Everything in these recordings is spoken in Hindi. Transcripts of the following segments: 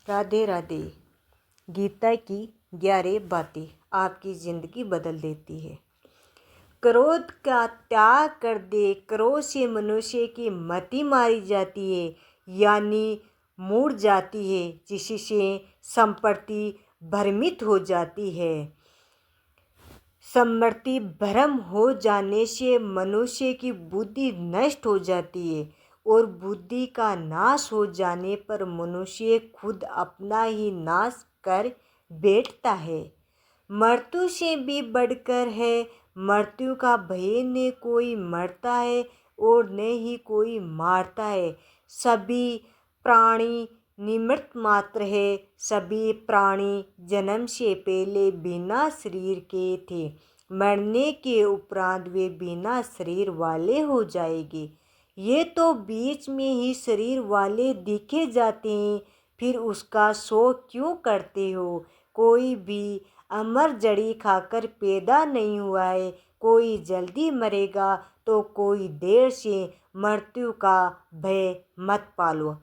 राधे राधे। गीता की 11 बातें आपकी ज़िंदगी बदल देती है। क्रोध का त्याग कर दे। क्रोध से मनुष्य की मति मारी जाती है, यानी मुड़ जाती है, जिससे संपत्ति भ्रमित हो जाती है। समृद्धि भ्रम हो जाने से मनुष्य की बुद्धि नष्ट हो जाती है और बुद्धि का नाश हो जाने पर मनुष्य खुद अपना ही नाश कर बैठता है। मृत्यु से भी बढ़कर है। मृत्यु का भय न कोई मरता है और न ही कोई मारता है। सभी प्राणी निमित्त मात्र है। सभी प्राणी जन्म से पहले बिना शरीर के थे। मरने के उपरांत वे बिना शरीर वाले हो जाएंगे। ये तो बीच में ही शरीर वाले दिखे जाते हैं, फिर उसका शोक क्यों करते हो? कोई भी अमर जड़ी खाकर पैदा नहीं हुआ है। कोई जल्दी मरेगा तो कोई देर से। मृत्यु का भय मत पालो।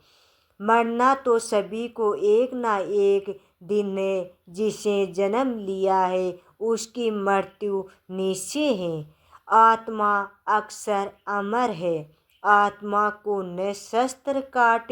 मरना तो सभी को एक ना एक दिन है। जिसे जन्म लिया है उसकी मृत्यु निश्चय है। आत्मा अक्सर अमर है। आत्मा को न शस्त्र काट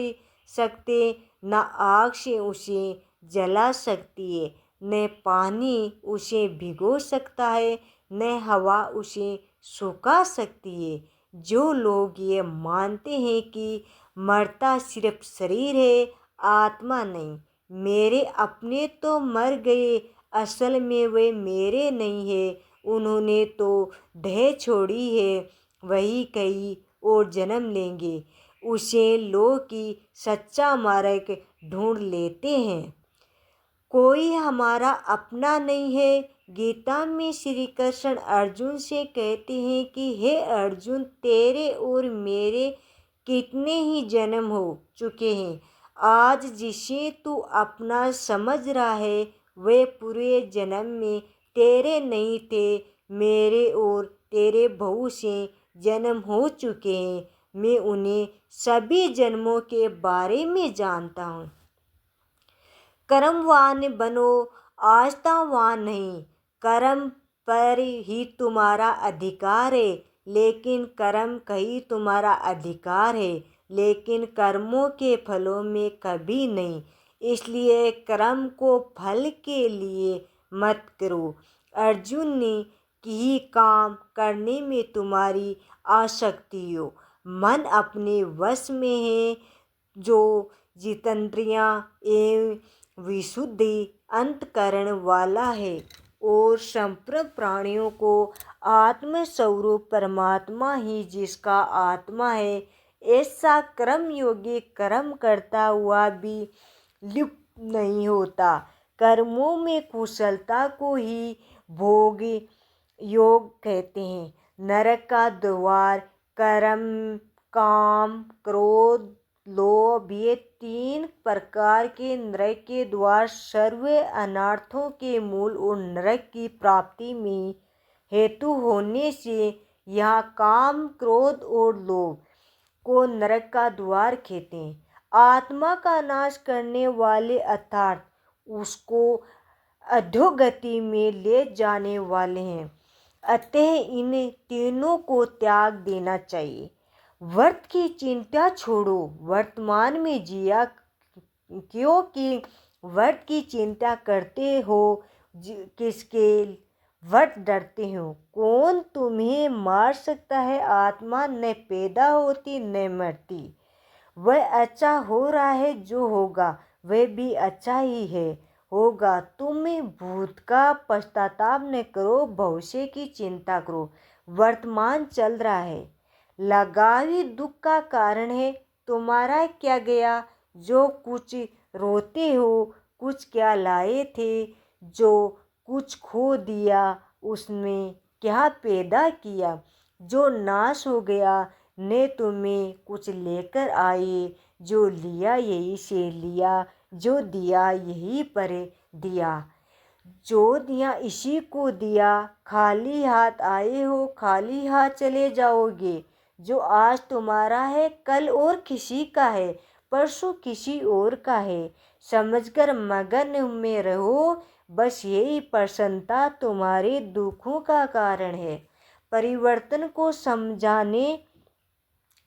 सकते, न आग से उसे जला सकती है, न पानी उसे भिगो सकता है, न हवा उसे सुखा सकती है। जो लोग ये मानते हैं कि मरता सिर्फ शरीर है, आत्मा नहीं, मेरे अपने तो मर गए, असल में वे मेरे नहीं है। उन्होंने तो ढह छोड़ी है, वही कहीं और जन्म लेंगे। उसे लोग की सच्चा मार्ग ढूंढ लेते हैं। कोई हमारा अपना नहीं है। गीता में श्री कृष्ण अर्जुन से कहते हैं कि हे अर्जुन, तेरे और मेरे कितने ही जन्म हो चुके हैं। आज जिसे तू अपना समझ रहा है वे पूरे जन्म में तेरे नहीं थे। मेरे और तेरे बहुत से जन्म हो चुके हैं। मैं उन्हें सभी जन्मों के बारे में जानता हूँ। कर्मवान बनो, आस्थावान नहीं। कर्म पर ही तुम्हारा अधिकार है, लेकिन कर्म का ही तुम्हारा अधिकार है, लेकिन कर्मों के फलों में कभी नहीं। इसलिए कर्म को फल के लिए मत करो। अर्जुन ने कि काम करने में तुम्हारी आसक्ति हो। मन अपने वश में है। जो जितेंद्रियां एवं विशुद्धि अंतकरण वाला है और संपूर्ण प्राणियों को आत्मस्वरूप परमात्मा ही जिसका आत्मा है, ऐसा कर्मयोगी कर्म करता हुआ भी लिप्त नहीं होता। कर्मों में कुशलता को ही भोग योग कहते हैं। नरक का द्वार कर्म, काम, क्रोध, लोभ, ये 3 प्रकार के नरक के द्वार सर्व अनर्थों के मूल और नरक की प्राप्ति में हेतु होने से यहाँ काम, क्रोध और लोभ को नरक का द्वार कहते हैं। आत्मा का नाश करने वाले अर्थात उसको अधोगति में ले जाने वाले हैं। अतः इन तीनों को त्याग देना चाहिए। वर्त की चिंता छोड़ो, वर्तमान में जिया, क्योंकि वर्त की चिंता करते हो। किसके वर्त डरते हो? कौन तुम्हें मार सकता है? आत्मा न पैदा होती न मरती। वह अच्छा हो रहा है, जो होगा वह भी अच्छा ही है, होगा। तुम भूत का पश्चाताप न करो, भविष्य की चिंता करो। वर्तमान चल रहा है, लगा ही दुख का कारण है। तुम्हारा क्या गया जो कुछ रोते हो? कुछ क्या लाए थे जो कुछ खो दिया? उसमें क्या पैदा किया जो नाश हो गया? ने तुम्हें कुछ लेकर आए, जो लिया यही से लिया, जो दिया यही पर दिया, जो दिया इसी को दिया। खाली हाथ आए हो, खाली हाथ चले जाओगे। जो आज तुम्हारा है कल और किसी का है। परसों किसी और का है। समझकर मगन में रहो, बस यही प्रसन्नता तुम्हारे दुखों का कारण है। परिवर्तन को समझाने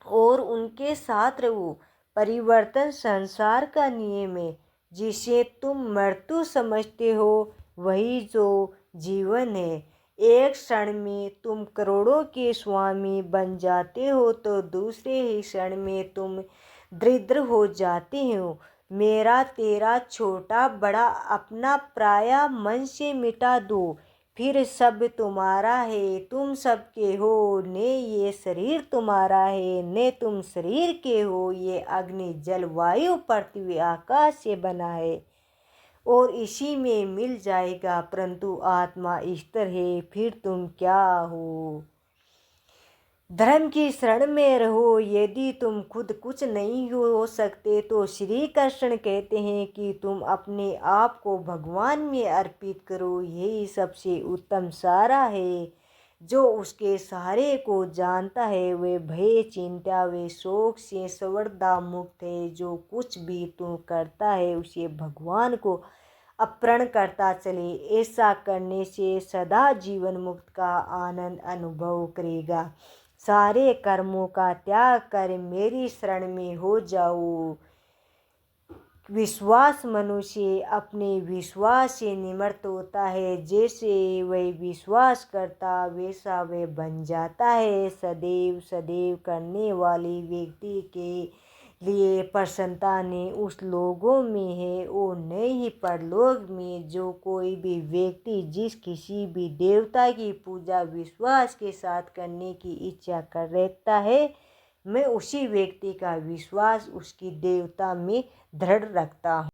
और उनके साथ रहो। परिवर्तन संसार का नियम है। जिसे तुम मृत्यु समझते हो वही जो जीवन है। एक क्षण में तुम करोड़ों के स्वामी बन जाते हो तो दूसरे ही क्षण में तुम दरिद्र हो जाते हो। मेरा तेरा छोटा बड़ा अपना पराया मन से मिटा दो, फिर सब तुम्हारा है, तुम सबके हो। ने ये शरीर तुम्हारा है, ने तुम शरीर के हो। ये अग्नि जल वायु पृथ्वी आकाश से बना है और इसी में मिल जाएगा, परंतु आत्मा ईश्वर है, फिर तुम क्या हो। धर्म की शरण में रहो। यदि तुम खुद कुछ नहीं हो सकते तो श्री कृष्ण कहते हैं कि तुम अपने आप को भगवान में अर्पित करो। यही सबसे उत्तम सहारा है। जो उसके सहारे को जानता है वे भय चिंता वे शोक से सर्वदा मुक्त है। जो कुछ भी तू करता है उसे भगवान को अर्पण करता चले। ऐसा करने से सदा जीवन मुक्त का आनंद अनुभव करेगा। सारे कर्मों का त्याग कर मेरी शरण में हो जाओ। विश्वास मनुष्य अपने विश्वास से निमृत होता है। जैसे वह विश्वास करता वैसा वह बन जाता है। सदैव सदैव करने वाले व्यक्ति के लिए प्रसन्नता ने उस लोगों में है और नहीं परलोक में। जो कोई भी व्यक्ति जिस किसी भी देवता की पूजा विश्वास के साथ करने की इच्छा कर रहता है, मैं उसी व्यक्ति का विश्वास उसकी देवता में दृढ़ रखता हूँ।